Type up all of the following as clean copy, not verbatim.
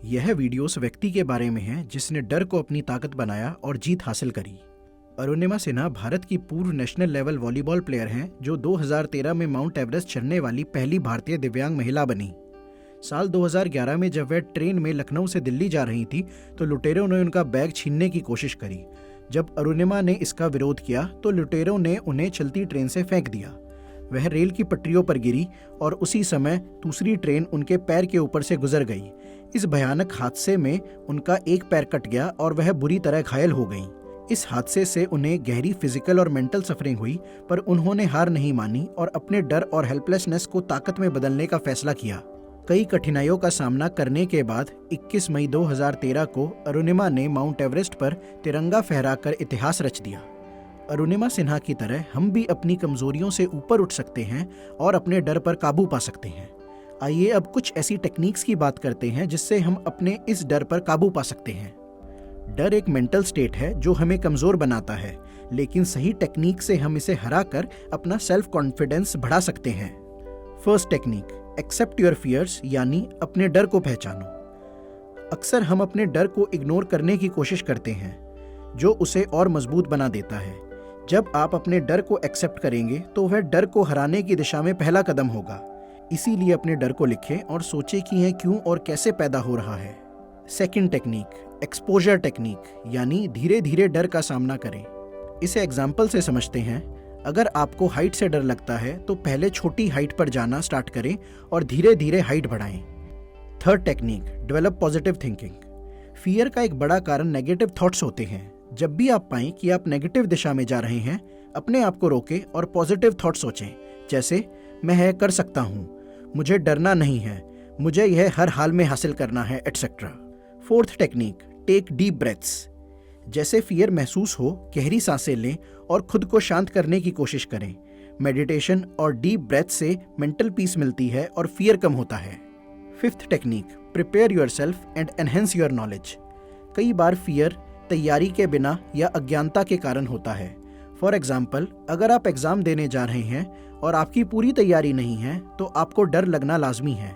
यह वीडियो उस व्यक्ति के बारे में है जिसने डर को अपनी ताकत बनाया और जीत हासिल करी। अरुणिमा सिन्हा भारत की पूर्व नेशनल लेवल वॉलीबॉल प्लेयर हैं जो 2013 में माउंट एवरेस्ट चढ़ने वाली पहली भारतीय दिव्यांग महिला बनी। साल 2011 में जब वह ट्रेन में लखनऊ से दिल्ली जा रही थी तो लुटेरों ने उनका बैग छीनने की कोशिश करी। जब अरुणिमा ने इसका विरोध किया तो लुटेरों ने उन्हें चलती ट्रेन से फेंक दिया। वह रेल की पटरियों पर गिरी और उसी समय दूसरी ट्रेन उनके पैर के ऊपर से गुजर गई। इस भयानक हादसे में उनका एक पैर कट गया और वह बुरी तरह घायल हो गईं। इस हादसे से उन्हें गहरी फिजिकल और मेंटल सफरिंग हुई, पर उन्होंने हार नहीं मानी और अपने डर और हेल्पलेसनेस को ताकत में बदलने का फैसला किया। कई कठिनाइयों का सामना करने के बाद 21 मई 2013 को अरुणिमा ने माउंट एवरेस्ट पर तिरंगा फहराकर इतिहास रच दिया। अरुणिमा सिन्हा की तरह हम भी अपनी कमजोरियों से ऊपर उठ सकते हैं और अपने डर पर काबू पा सकते हैं। आइए अब कुछ ऐसी टेक्निक्स की बात करते हैं जिससे हम अपने इस डर पर काबू पा सकते हैं। डर एक मेंटल स्टेट है जो हमें कमजोर बनाता है, लेकिन सही टेक्निक से हम इसे हराकर अपना सेल्फ कॉन्फिडेंस बढ़ा सकते हैं। First technique, accept your fears, यानी अपने डर को पहचानो। अक्सर हम अपने डर को इग्नोर करने की कोशिश करते हैं, जो उसे और मजबूत बना देता है। जब आप अपने डर को एक्सेप्ट करेंगे तो वह डर को हराने की दिशा में पहला कदम होगा। इसीलिए अपने डर को लिखें और सोचें कि यह क्यों और कैसे पैदा हो रहा है। सेकंड टेक्निक, एक्सपोजर टेक्निक, यानी धीरे धीरे डर का सामना करें। इसे एग्जाम्पल से समझते हैं। अगर आपको हाइट से डर लगता है तो पहले छोटी हाइट पर जाना स्टार्ट करें और धीरे धीरे हाइट बढ़ाएं। Third technique, develop positive thinking. Fear का एक बड़ा कारण नेगेटिव थॉट्स होते हैं। जब भी आप पाएं कि आप नेगेटिव दिशा में जा रहे हैं, अपने आप को रोकें और पॉजिटिव थॉट सोचें, जैसे मैं यह कर सकता हूँ, मुझे डरना नहीं है, मुझे यह हर हाल में हासिल करना है, etcetera. Fourth technique, take deep breaths. जैसे फियर महसूस हो, गहरी सांसें लें और खुद को शांत करने की कोशिश करें। मेडिटेशन और डीप ब्रेथ से मेंटल पीस मिलती है और फियर कम होता है। Fifth technique, prepare yourself and enhance your knowledge. कई बार फियर तैयारी के बिना या अज्ञानता के कारण होता है। फॉर एग्जाम्पल, अगर आप एग्जाम देने जा रहे हैं और आपकी पूरी तैयारी नहीं है तो आपको डर लगना लाजमी है।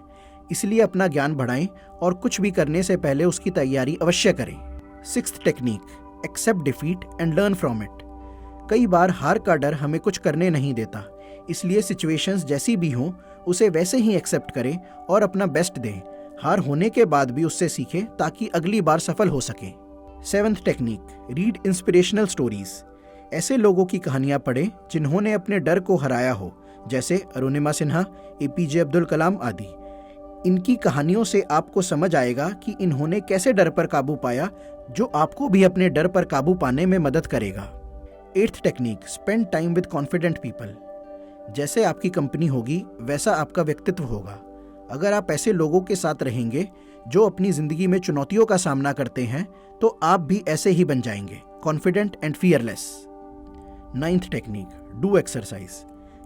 इसलिए अपना ज्ञान बढ़ाएं और कुछ भी करने से पहले उसकी तैयारी अवश्य करें। Sixth technique, accept defeat and learn from it. कई बार हार का डर हमें कुछ करने नहीं देता, इसलिए सिचुएशंस जैसी भी हों उसे वैसे ही एक्सेप्ट करें और अपना बेस्ट दें। हार होने के बाद भी उससे सीखें ताकि अगली बार सफल हो सकें। Seventh technique, read inspirational stories. ऐसे लोगों की कहानियां पढ़ें जिन्होंने अपने डर को हराया हो, जैसे अरुणिमा सिन्हा, एपीजे अब्दुल कलाम आदि। इनकी कहानियों से आपको समझ आएगा कि इन्होंने कैसे डर पर काबू पाया, जो आपको भी अपने डर पर काबू पाने में मदद करेगा। Eighth technique, spend time with confident people. जैसे आपकी कंपनी होगी वैसा आपका व्यक्तित्व होगा। अगर आप ऐसे लोगों के साथ रहेंगे जो अपनी जिंदगी में चुनौतियों का सामना करते हैं तो आप भी ऐसे ही बन जाएंगे, confident and fearless. Ninth technique, do exercise.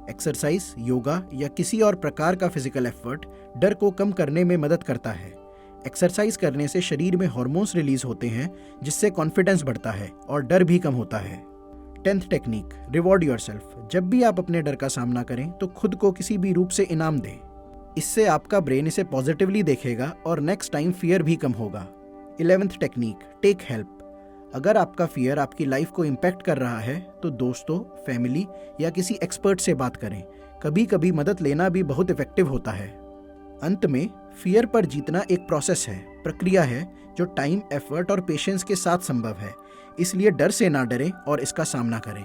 Exercise, yoga या किसी और प्रकार का फिजिकल एफर्ट डर को कम करने में मदद करता है। एक्सरसाइज करने से शरीर में हार्मोन्स रिलीज होते हैं जिससे कॉन्फिडेंस बढ़ता है और डर भी कम होता है। 10th technique, reward yourself. जब भी आप अपने डर का सामना करें तो खुद को किसी भी रूप से इनाम दें। इससे आपका ब्रेन इसे पॉजिटिवली देखेगा और नेक्स्ट टाइम फियर भी कम होगा। 11th technique, take help. अगर आपका फियर आपकी लाइफ को इम्पैक्ट कर रहा है तो दोस्तों, फैमिली या किसी एक्सपर्ट से बात करें। कभी कभी मदद लेना भी बहुत इफेक्टिव होता है। अंत में, फियर पर जीतना एक प्रोसेस है, प्रक्रिया है जो टाइम, एफर्ट और पेशेंस के साथ संभव है। इसलिए डर से ना डरें और इसका सामना करें।